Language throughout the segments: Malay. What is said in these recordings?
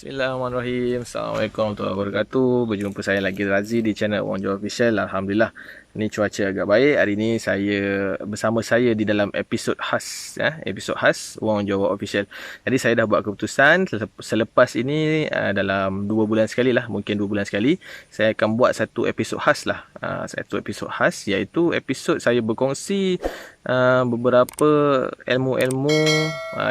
Bismillahirrahmanirrahim. Assalamualaikum warahmatullahi wabarakatuh. Berjumpa saya lagi Razi di channel Wong Jawa Official. Alhamdulillah, ni cuaca agak baik. Hari ni bersama saya di dalam episod khas, episod khas Wong Jawa Official. Jadi saya dah buat keputusan selepas ini dalam 2 bulan sekali lah, mungkin 2 bulan sekali, saya akan buat satu episod khas lah. Satu episod khas iaitu episod saya berkongsi beberapa ilmu-ilmu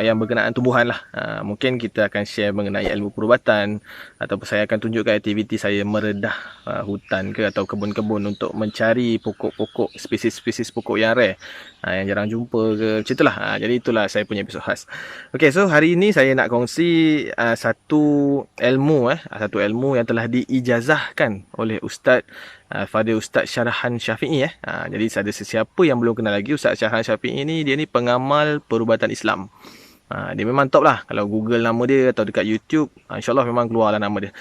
yang berkenaan tumbuhan lah. Mungkin kita akan share mengenai ilmu perubatan, ataupun saya akan tunjukkan aktiviti saya meredah hutan ke atau kebun-kebun untuk mencari pokok-pokok, spesies-spesies pokok yang rare, yang jarang jumpa ke, macam itulah. Jadi itulah saya punya episod khas. Okay, so hari ini saya nak kongsi satu ilmu yang telah diijazahkan oleh Fadil Ustaz Syarahan Syafi'i. Jadi ada sesiapa yang belum kenal lagi Ustaz Syarahan Syafi'i ni, dia ni pengamal perubatan Islam. Dia memang top lah. Kalau Google nama dia atau dekat YouTube, insyaAllah memang keluar lah nama dia.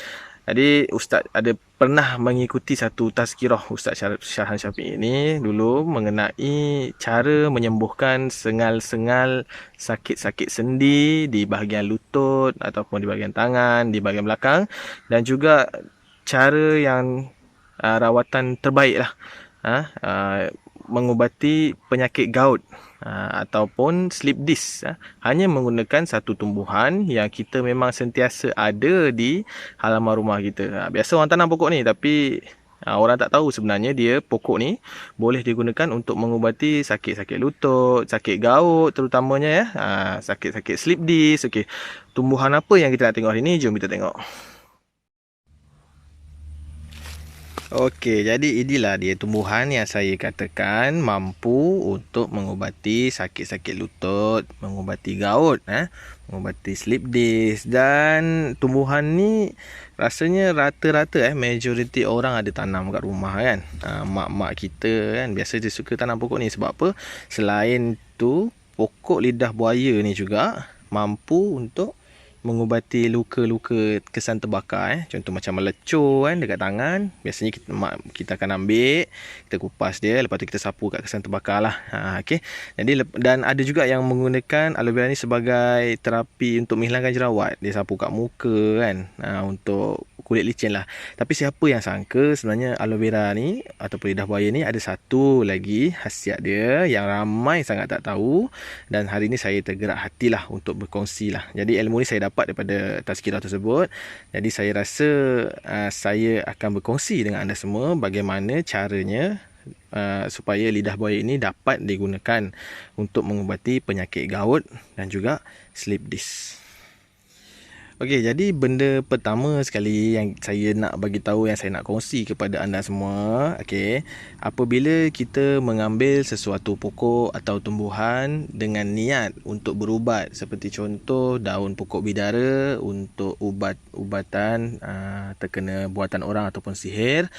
Jadi Ustaz ada pernah mengikuti satu tazkirah Ustaz Syarahan Syafi'i ni dulu mengenai cara menyembuhkan sengal-sengal sakit-sakit sendi di bahagian lutut ataupun di bahagian tangan, di bahagian belakang, dan juga cara yang rawatan terbaik lah mengubati penyakit gout ataupun slip disc, hanya menggunakan satu tumbuhan yang kita memang sentiasa ada di halaman rumah kita. Biasa orang tanam pokok ni, tapi orang tak tahu sebenarnya pokok ni boleh digunakan untuk mengubati sakit-sakit lutut, sakit gout terutamanya, sakit-sakit slip disc. Okey, tumbuhan apa yang kita nak tengok hari ni? Jom kita tengok. Okey, jadi inilah dia tumbuhan yang saya katakan mampu untuk mengubati sakit-sakit lutut, mengubati gout, mengubati slip disc. Dan tumbuhan ni rasanya rata-rata majoriti orang ada tanam kat rumah kan. Mak-mak kita kan biasa dia suka tanam pokok ni. Sebab apa? Selain tu, pokok lidah buaya ni juga mampu untuk mengubati luka-luka kesan terbakar. Contoh macam melecur kan dekat tangan, biasanya kita akan ambil, kita kupas dia, lepas tu kita sapu kat kesan terbakar lah. Okay. Jadi, dan ada juga yang menggunakan aloe vera ni sebagai terapi untuk menghilangkan jerawat. Dia sapu kat muka kan, untuk kulit licin lah. Tapi siapa yang sangka sebenarnya aloe vera ni ataupun lidah buaya ni ada satu lagi khasiat dia yang ramai sangat tak tahu, dan hari ni saya tergerak hatilah untuk berkongsi lah. Jadi ilmu ni saya dapat daripada tazkirah tersebut. Jadi saya rasa saya akan berkongsi dengan anda semua bagaimana caranya supaya lidah buaya ini dapat digunakan untuk mengubati penyakit gout dan juga slip disc. Okey, jadi benda pertama sekali yang saya nak bagi tahu, yang saya nak kongsi kepada anda semua, okey, apabila kita mengambil sesuatu pokok atau tumbuhan dengan niat untuk berubat, seperti contoh daun pokok bidara untuk ubatan terkena buatan orang ataupun sihir,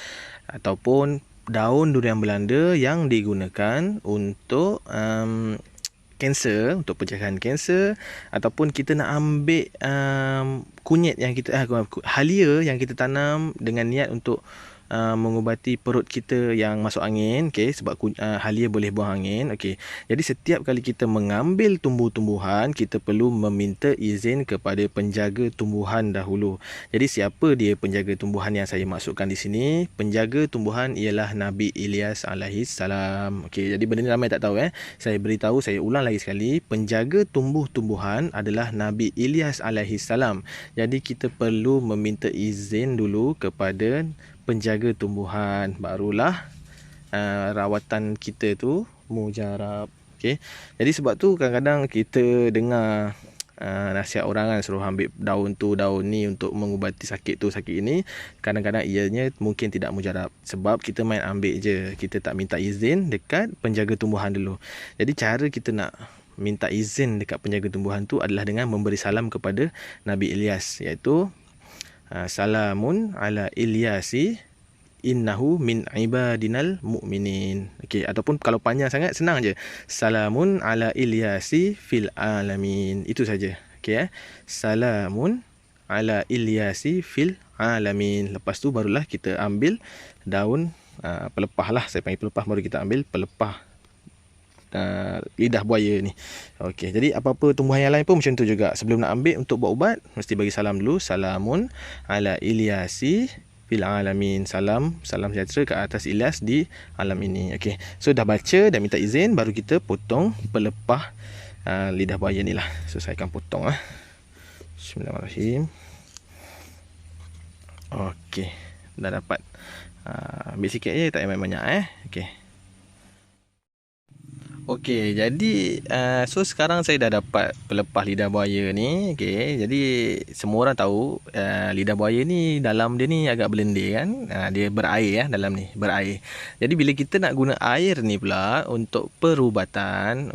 ataupun daun durian Belanda yang digunakan untuk kanser, untuk pencegahan kanser, ataupun kita nak ambil kunyit yang kita halia yang kita tanam dengan niat untuk mengubati perut kita yang masuk angin, okey, sebab halia boleh buang angin. Okey, jadi setiap kali kita mengambil tumbuh-tumbuhan, kita perlu meminta izin kepada penjaga tumbuhan dahulu. Jadi siapa dia penjaga tumbuhan yang saya maksudkan di sini? Penjaga tumbuhan ialah Nabi Ilyas alaihi salam. Okey, jadi benda ni ramai tak tahu. Saya beritahu, saya ulang lagi sekali, penjaga tumbuh-tumbuhan adalah Nabi Ilyas alaihi salam. Jadi kita perlu meminta izin dulu kepada penjaga tumbuhan, barulah rawatan kita tu mujarab. Okey, jadi sebab tu kadang-kadang kita dengar nasihat orang kan, suruh ambil daun tu, daun ni untuk mengubati sakit tu, sakit ini. Kadang-kadang ianya mungkin tidak mujarab, sebab kita main ambil je, kita tak minta izin dekat penjaga tumbuhan dulu. Jadi cara kita nak minta izin dekat penjaga tumbuhan tu adalah dengan memberi salam kepada Nabi Ilyas, iaitu salamun ala Ilyasi innahu min ibadinal mu'minin. Okey, ataupun kalau panjang sangat senang je, salamun ala Ilyasi fil alamin. Itu saja. Okey, salamun ala Ilyasi fil alamin. Lepas tu barulah kita ambil daun pelepah lah, saya panggil pelepah, baru kita ambil pelepah lidah buaya ni. Okey, jadi apa-apa tumbuhan yang lain pun macam tu juga. Sebelum nak ambil untuk buat ubat, mesti bagi salam dulu. Salamun ala Ilyasi fil alamin. Salam sejahtera ke atas Ilyas di alam ini. Okey. So dah baca dan minta izin, baru kita potong pelepah lidah buaya ni lah. So saya akan potong Bismillahirrahmanirrahim. Okey, dah dapat. Ambil sikit je, tak payah banyak Okey. Okey, jadi so sekarang saya dah dapat pelepah lidah buaya ni. Okey, jadi semua orang tahu lidah buaya ni dalam dia ni agak berlendir kan. Dia berair dalam ni, berair. Jadi bila kita nak guna air ni pula untuk perubatan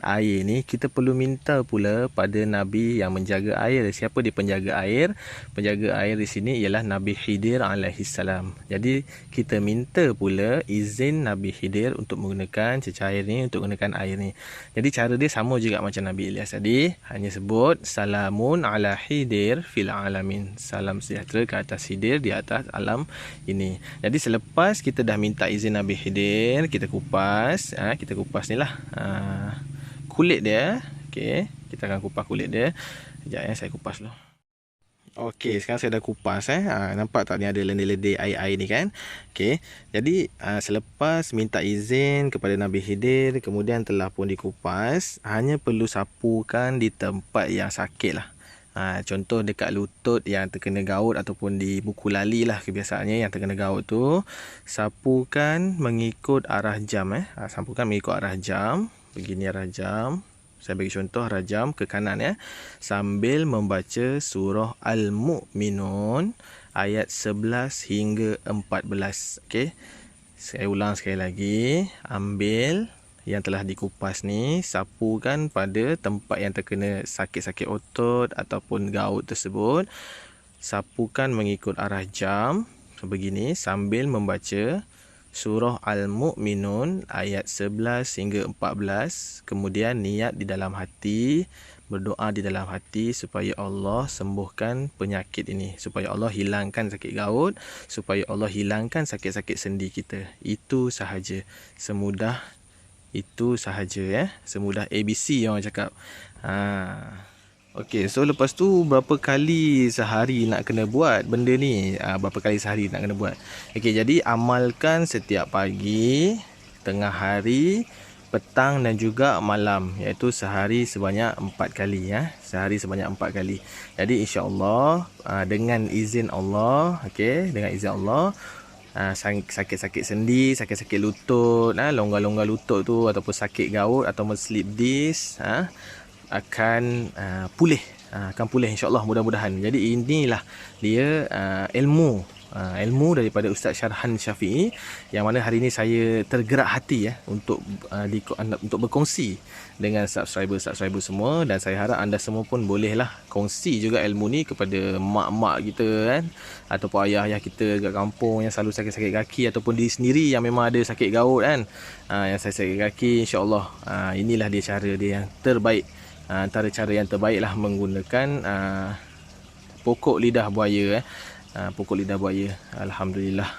air ni, kita perlu minta pula pada Nabi yang menjaga air. Siapa dia penjaga air? Penjaga air di sini ialah Nabi Khidir alaihissalam. Jadi kita minta pula izin Nabi Khidir untuk menggunakan cecair air ni, untuk gunakan air ni. Jadi cara dia sama juga macam Nabi Ilyas tadi, hanya sebut salamun ala Khidir fil alamin. Salam sejahtera ke atas Khidir di atas alam ini. Jadi selepas kita dah minta izin Nabi Khidir, kita kupas, kita kupas ni lah kulit dia. Okey, kita akan kupas kulit dia. Sekejap saya kupas dulu. Okey, sekarang saya dah kupas nampak tak ni ada lendir-lendir air-air ni kan. Okey, jadi selepas minta izin kepada Nabi Khidir, kemudian telah pun dikupas, hanya perlu sapukan di tempat yang sakit lah. Contoh dekat lutut yang terkena gaut ataupun di buku lali lah kebiasaannya yang terkena gaut tu, sapukan mengikut arah jam sapukan mengikut arah jam. Begini arah jam. Saya bagi contoh arah jam ke kanan sambil membaca surah Al-Mu'minun ayat 11 hingga 14. Okey. Saya ulang sekali lagi. Ambil yang telah dikupas ni, sapukan pada tempat yang terkena sakit-sakit otot ataupun gaut tersebut. Sapukan mengikut arah jam begini sambil membaca surah Al-Mu'minun ayat 11 hingga 14. Kemudian niat di dalam hati, berdoa di dalam hati supaya Allah sembuhkan penyakit ini, supaya Allah hilangkan sakit gaut, supaya Allah hilangkan sakit-sakit sendi kita. Itu sahaja. Semudah itu sahaja semudah ABC yang orang cakap. Okey, so lepas tu berapa kali sehari nak kena buat benda ni? Berapa kali sehari nak kena buat? Okey, jadi amalkan setiap pagi, tengah hari, petang dan juga malam, iaitu sehari sebanyak 4 kali Sehari sebanyak 4 kali. Jadi insya-Allah dengan izin Allah, okey, dengan izin Allah, sakit-sakit sendi, sakit-sakit lutut, longgar-longgar lutut tu ataupun sakit gaut ataupun slip disc akan pulih, insya-Allah, mudah-mudahan. Jadi inilah dia ilmu daripada Ustaz Syarhan Syafi'i, yang mana hari ini saya tergerak hati untuk berkongsi dengan subscriber semua, dan saya harap anda semua pun bolehlah kongsi juga ilmu ni kepada mak-mak kita ataupun ayah-ayah kita kat kampung yang selalu sakit-sakit kaki, ataupun diri sendiri yang memang ada sakit gaut yang sakit kaki. InsyaAllah inilah dia cara dia yang terbaik, antara cara yang terbaik lah menggunakan pokok lidah buaya pokok lidah buaya. Alhamdulillah.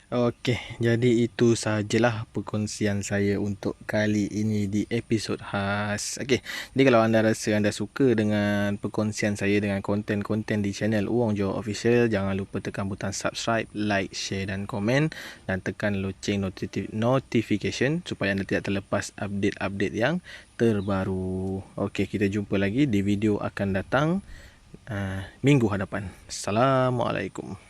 Okey, jadi itu sajalah perkongsian saya untuk kali ini di episod khas. Okey, jadi kalau anda rasa anda suka dengan perkongsian saya dengan konten-konten di channel Uong Johor Official, jangan lupa tekan butang subscribe, like, share dan komen, dan tekan loceng notification supaya anda tidak terlepas update-update yang terbaru. Okey, kita jumpa lagi di video akan datang minggu hadapan. Assalamualaikum.